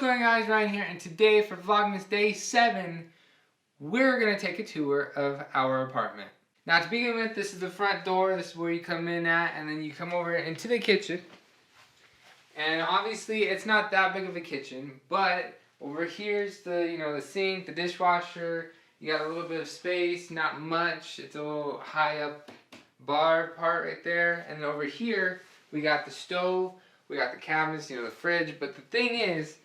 going on, guys? Ryan here, and today for Vlogmas Day 7, we're going to take a tour of our apartment. Now to begin with, this is the front door, this is where you come in at, and then you come over into the kitchen. And obviously it's not that big of a kitchen, but over here's the, the sink, the dishwasher, you got a little bit of space, not much, it's a little high up bar part right there, and then over here we got the stove. We got the cabinets, the fridge, but the thing is,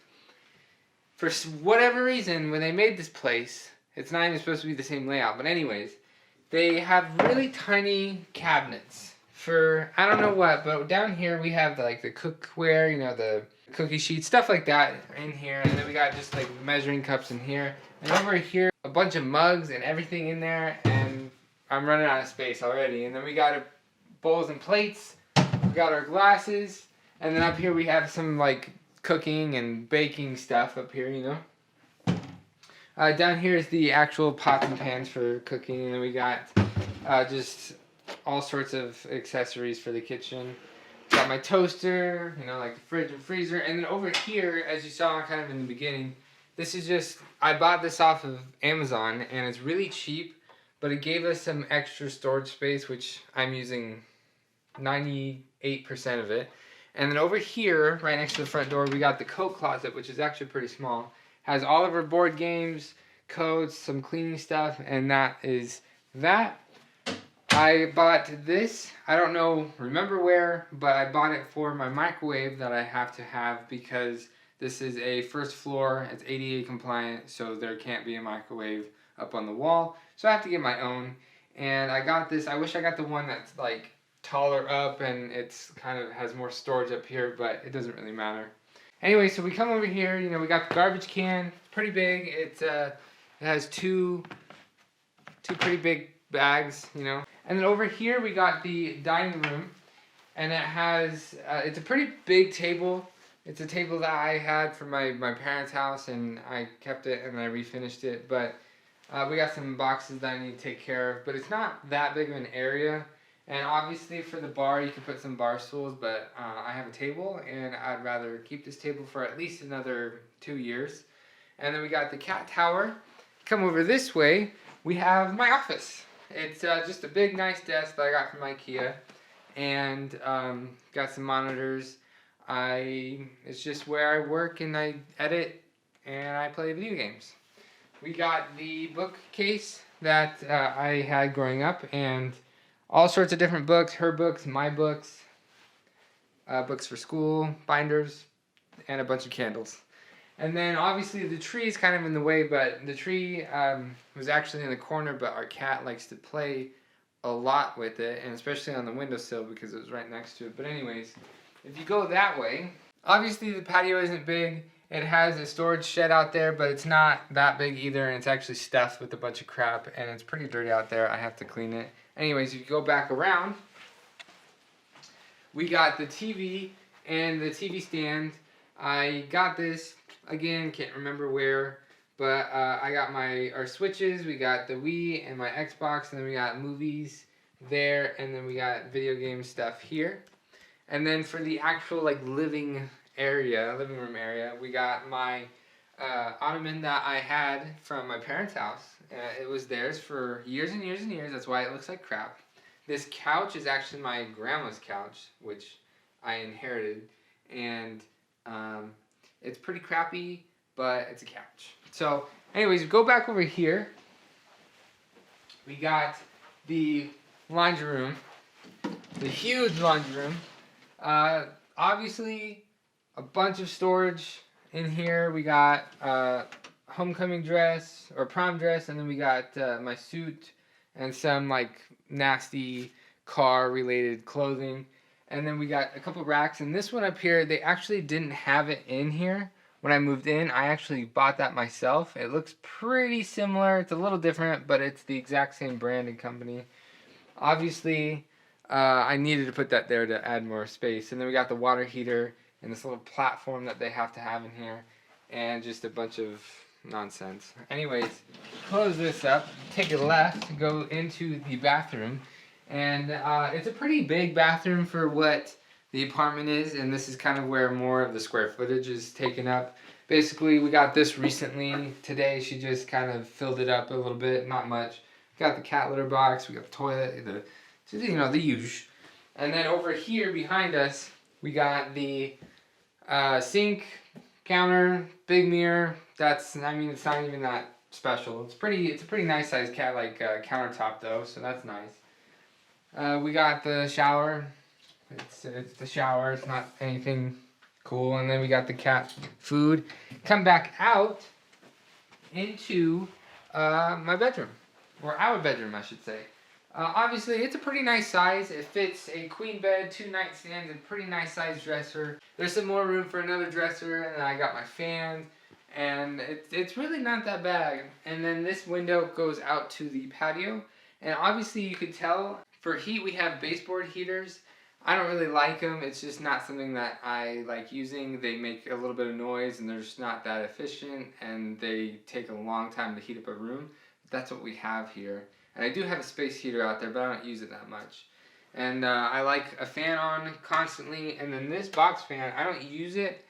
for whatever reason, when they made this place, it's not even supposed to be the same layout, but anyways, they have really tiny cabinets for, I don't know what, but down here we have the cookware, the cookie sheets, stuff like that in here, and then we got just like measuring cups in here, and over here, a bunch of mugs and everything in there, and I'm running out of space already, and then we got bowls and plates, we got our glasses. And then up here we have some cooking and baking stuff up here, Down here is the actual pots and pans for cooking, and then we got just all sorts of accessories for the kitchen. Got my toaster, like the fridge and freezer. And then over here, as you saw kind of in the beginning, this is just, I bought this off of Amazon, and it's really cheap, but it gave us some extra storage space, which I'm using 98% of it. And then over here, right next to the front door, we got the coat closet, which is actually pretty small. Has all of our board games, coats, some cleaning stuff, and that is that. I bought this, I don't remember where, but I bought it for my microwave that I have to have because this is a first floor, it's ADA compliant, so there can't be a microwave up on the wall. So I have to get my own. And I got this, I wish I got the one that's taller up and it's kind of has more storage up here, but it doesn't really matter. Anyway, so we come over here, we got the garbage can, pretty big. It has two pretty big bags, And then over here we got the dining room, and it has, it's a pretty big table. It's a table that I had from my parents' house, and I kept it and I refinished it, but we got some boxes that I need to take care of, but it's not that big of an area. And obviously for the bar, you can put some bar stools, but I have a table, and I'd rather keep this table for at least another 2 years. And then we got the cat tower. Come over this way, we have my office. It's just a big, nice desk that I got from IKEA, and got some monitors. It's just where I work, and I edit, and I play video games. We got the bookcase that I had growing up, and all sorts of different books, her books, my books, books for school, binders, and a bunch of candles. And then obviously the tree is kind of in the way, but the tree was actually in the corner, but our cat likes to play a lot with it, and especially on the windowsill because it was right next to it. But anyways, if you go that way, obviously the patio isn't big. It has a storage shed out there, but it's not that big either, and it's actually stuffed with a bunch of crap, and it's pretty dirty out there. I have to clean it. Anyways, if you go back around, we got the TV and the TV stand. I got this, again, can't remember where, but I got our switches, we got the Wii and my Xbox, and then we got movies there, and then we got video game stuff here. And then for the actual living room area, we got my ottoman that I had from my parents' house. It was theirs for years and years and years. That's why it looks like crap. This couch is actually my grandma's couch, which I inherited, and it's pretty crappy, but it's a couch. So, anyways, go back over here. We got the laundry room, the huge laundry room. Obviously, a bunch of storage in here. We got homecoming dress or prom dress, and then we got my suit and some nasty car related clothing, and then we got a couple racks. And this one up here, they actually didn't have it in here when I moved in. I actually bought that myself. It looks pretty similar. It's a little different, but it's the exact same brand and company. Obviously I needed to put that there to add more space. And then we got the water heater and this little platform that they have to have in here, and just a bunch of nonsense. Anyways, close this up, take a left, go into the bathroom, and it's a pretty big bathroom for what the apartment is, and this is kind of where more of the square footage is taken up. Basically, we got this recently. Today, she just kind of filled it up a little bit, not much. We got the cat litter box, we got the toilet, the usual. And then over here behind us, we got the sink, counter, big mirror. It's not even that special. It's a pretty nice sized countertop though, so that's nice. We got the shower. It's the shower. It's not anything cool. And then we got the cat food. Come back out into my bedroom, or our bedroom, I should say. Obviously, it's a pretty nice size. It fits a queen bed, 2 nightstands, and pretty nice size dresser. There's some more room for another dresser, and then I got my fan, and it's really not that bad. And then this window goes out to the patio, and obviously you could tell for heat we have baseboard heaters. I don't really like them. It's just not something that I like using. They make a little bit of noise, and they're just not that efficient, and they take a long time to heat up a room. But that's what we have here. And I do have a space heater out there, but I don't use it that much. And I like a fan on constantly. And then this box fan, I don't use it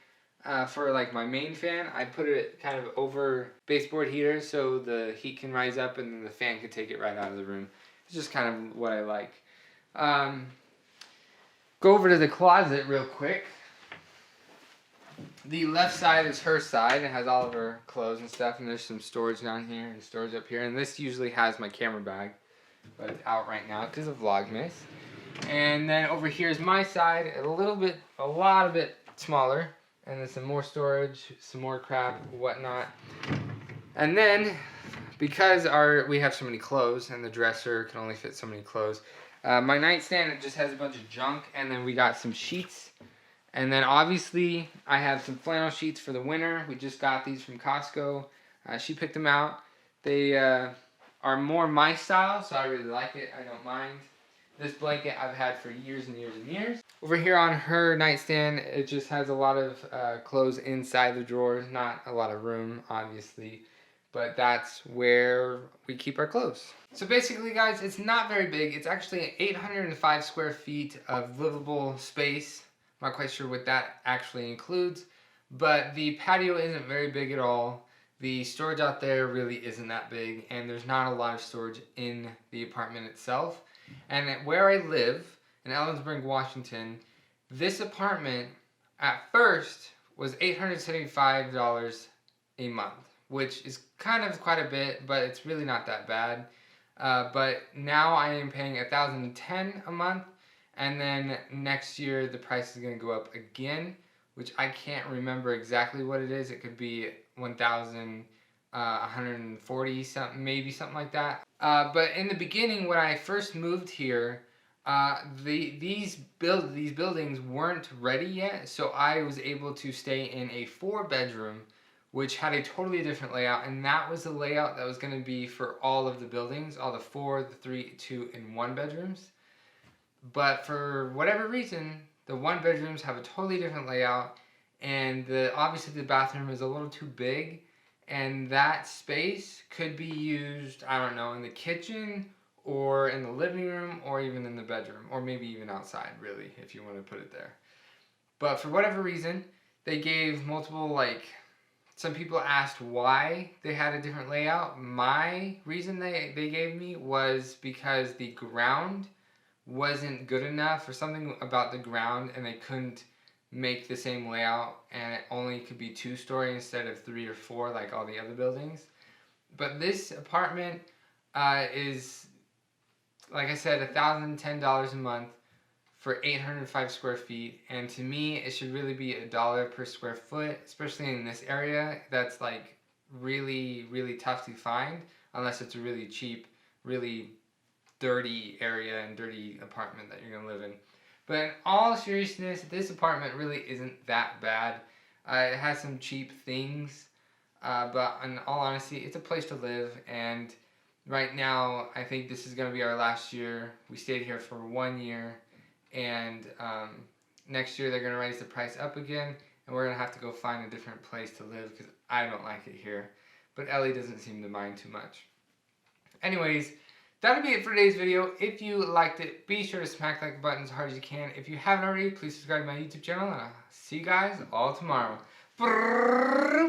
for like my main fan. I put it kind of over baseboard heater so the heat can rise up and then the fan can take it right out of the room. It's just kind of what I like. Go over to the closet real quick. The left side is her side. It has all of her clothes and stuff, and there's some storage down here and storage up here. And this usually has my camera bag, but it's out right now because of Vlogmas. And then over here is my side, a lot of it smaller, and then some more storage, some more crap, whatnot. And then because we have so many clothes, and the dresser can only fit so many clothes, my nightstand, it just has a bunch of junk, and then we got some sheets. And then obviously I have some flannel sheets for the winter. We just got these from Costco. She picked them out. They are more my style, so I really like it. I don't mind. This blanket I've had for years and years and years. Over here on her nightstand, it just has a lot of clothes inside the drawers. Not a lot of room, obviously. But that's where we keep our clothes. So basically, guys, it's not very big. It's actually 805 square feet of livable space. Not quite sure what that actually includes, but the patio isn't very big at all. The storage out there really isn't that big, and there's not a lot of storage in the apartment itself. And where I live, in Ellensburg, Washington, this apartment at first was $875 a month, which is kind of quite a bit, but it's really not that bad. But now I am paying $1,010 a month. And then next year the price is going to go up again, which I can't remember exactly what it is. It could be $1,140 something, maybe something like that. But in the beginning, when I first moved here, these buildings weren't ready yet, so I was able to stay in a 4-bedroom, which had a totally different layout, and that was the layout that was going to be for all of the buildings, all the 4, the 3, 2, and 1 bedrooms. But for whatever reason, the 1 bedrooms have a totally different layout, and obviously the bathroom is a little too big, and that space could be used, I don't know, in the kitchen, or in the living room, or even in the bedroom, or maybe even outside, really, if you want to put it there. But for whatever reason, they gave multiple, some people asked why they had a different layout. My reason they gave me was because the ground wasn't good enough, or something about the ground, and they couldn't make the same layout, and it only could be 2-story instead of 3 or 4 like all the other buildings. But this apartment is, like I said, $1,010 a month for 805 square feet, and to me it should really be $1 per square foot, especially in this area that's like really tough to find, unless it's a really cheap, really dirty area and dirty apartment that you're gonna live in. But in all seriousness, this apartment really isn't that bad. It has some cheap things, but in all honesty, it's a place to live. And right now, I think this is gonna be our last year. We stayed here for 1 year, and next year they're gonna raise the price up again, and we're gonna have to go find a different place to live because I don't like it here. But Ellie doesn't seem to mind too much. Anyways, that'll be it for today's video. If you liked it, be sure to smack that like button as hard as you can. If you haven't already, please subscribe to my YouTube channel, and I'll see you guys all tomorrow.